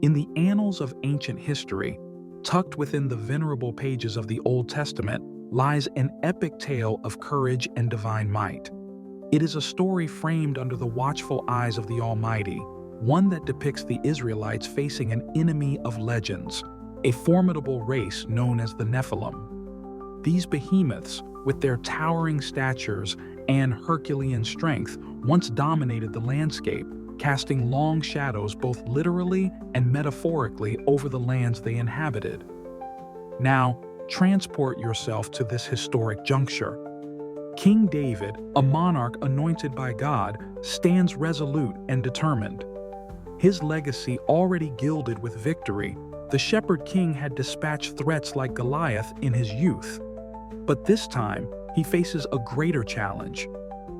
In the annals of ancient history, tucked within the venerable pages of the Old Testament, lies an epic tale of courage and divine might. It is a story framed under the watchful eyes of the Almighty, one that depicts the Israelites facing an enemy of legends, a formidable race known as the Nephilim. These behemoths, with their towering statures and Herculean strength, once dominated the landscape, casting long shadows both literally and metaphorically over the lands they inhabited. Now, transport yourself to this historic juncture. King David, a monarch anointed by God, stands resolute and determined. His legacy already gilded with victory, the shepherd king had dispatched threats like Goliath in his youth. But this time, he faces a greater challenge: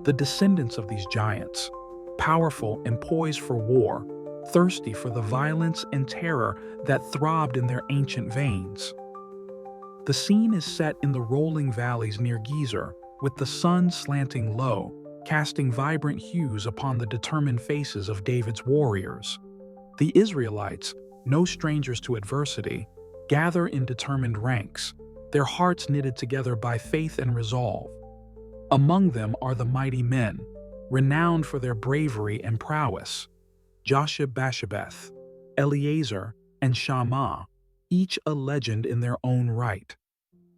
the descendants of these giants, powerful and poised for war, thirsty for the violence and terror that throbbed in their ancient veins. The scene is set in the rolling valleys near Gezer, with the sun slanting low, casting vibrant hues upon the determined faces of David's warriors. The Israelites, no strangers to adversity, gather in determined ranks, their hearts knitted together by faith and resolve. Among them are the mighty men, renowned for their bravery and prowess: Josheb-Basshebeth, Eleazar, and Shammah, each a legend in their own right.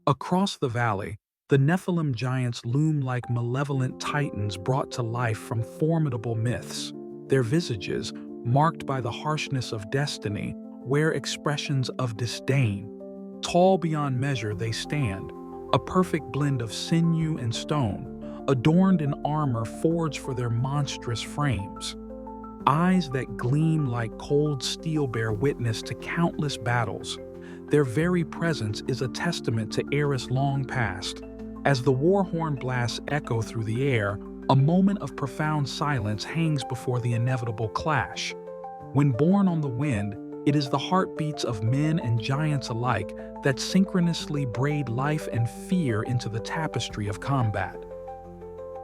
Across the valley, the Nephilim giants loom like malevolent titans brought to life from formidable myths. Their visages, marked by the harshness of destiny, wear expressions of disdain. Tall beyond measure they stand, a perfect blend of sinew and stone, adorned in armor forged for their monstrous frames. Eyes that gleam like cold steel bear witness to countless battles. Their very presence is a testament to eras long past. As the war horn blasts echo through the air, a moment of profound silence hangs before the inevitable clash. When borne on the wind, it is the heartbeats of men and giants alike that synchronously braid life and fear into the tapestry of combat.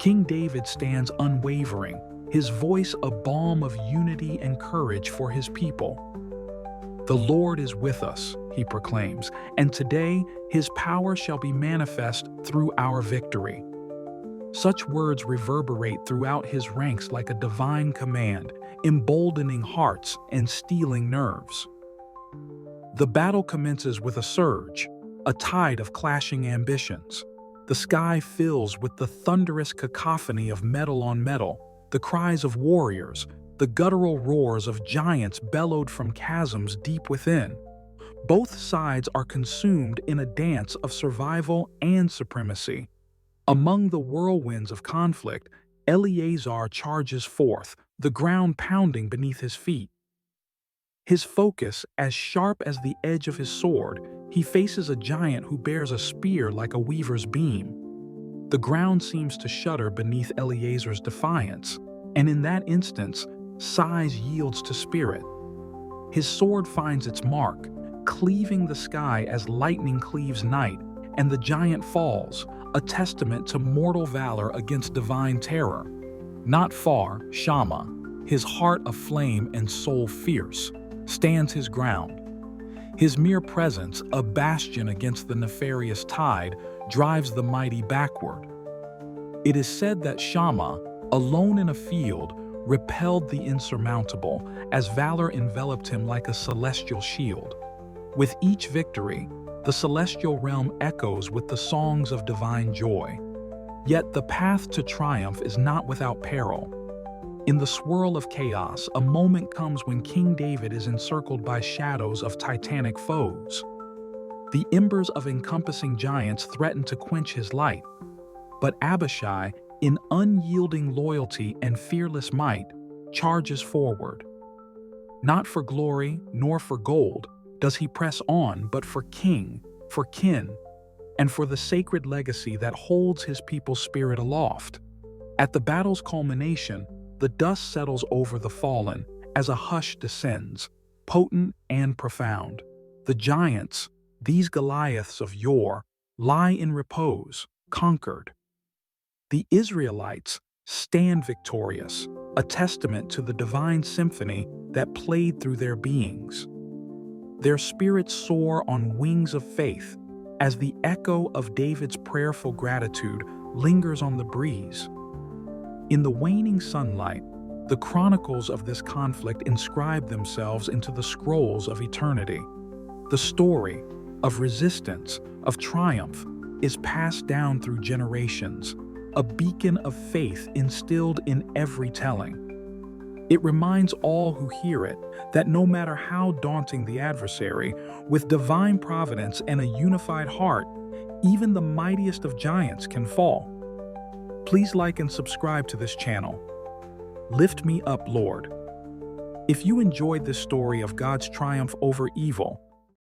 King David stands unwavering, his voice a balm of unity and courage for his people. "The Lord is with us," he proclaims, "and today his power shall be manifest through our victory." Such words reverberate throughout his ranks like a divine command, emboldening hearts and steeling nerves. The battle commences with a surge, a tide of clashing ambitions. The sky fills with the thunderous cacophony of metal on metal, the cries of warriors, the guttural roars of giants bellowed from chasms deep within. Both sides are consumed in a dance of survival and supremacy. Among the whirlwinds of conflict, Eleazar charges forth, the ground pounding beneath his feet. His focus as sharp as the edge of his sword, he faces a giant who bears a spear like a weaver's beam. The ground seems to shudder beneath Eleazar's defiance, and in that instance, size yields to spirit. His sword finds its mark, cleaving the sky as lightning cleaves night, and the giant falls, a testament to mortal valor against divine terror. Not far, Shammah, his heart aflame and soul fierce, stands his ground. His mere presence, a bastion against the nefarious tide, drives the mighty backward. It is said that Shammah, alone in a field, repelled the insurmountable, as valor enveloped him like a celestial shield. With each victory, the celestial realm echoes with the songs of divine joy. Yet the path to triumph is not without peril. In the swirl of chaos, a moment comes when King David is encircled by shadows of titanic foes. The embers of encompassing giants threaten to quench his light, but Abishai, in unyielding loyalty and fearless might, charges forward. Not for glory nor for gold does he press on, but for king, for kin, and for the sacred legacy that holds his people's spirit aloft. At the battle's culmination, the dust settles over the fallen as a hush descends, potent and profound. The giants, these Goliaths of yore, lie in repose, conquered. The Israelites stand victorious, a testament to the divine symphony that played through their beings. Their spirits soar on wings of faith as the echo of David's prayerful gratitude lingers on the breeze. In the waning sunlight, the chronicles of this conflict inscribe themselves into the scrolls of eternity. The story of resistance, of triumph, is passed down through generations, a beacon of faith instilled in every telling. It reminds all who hear it that no matter how daunting the adversary, with divine providence and a unified heart, even the mightiest of giants can fall. Please like and subscribe to this channel. Lift me up, Lord. If you enjoyed this story of God's triumph over evil,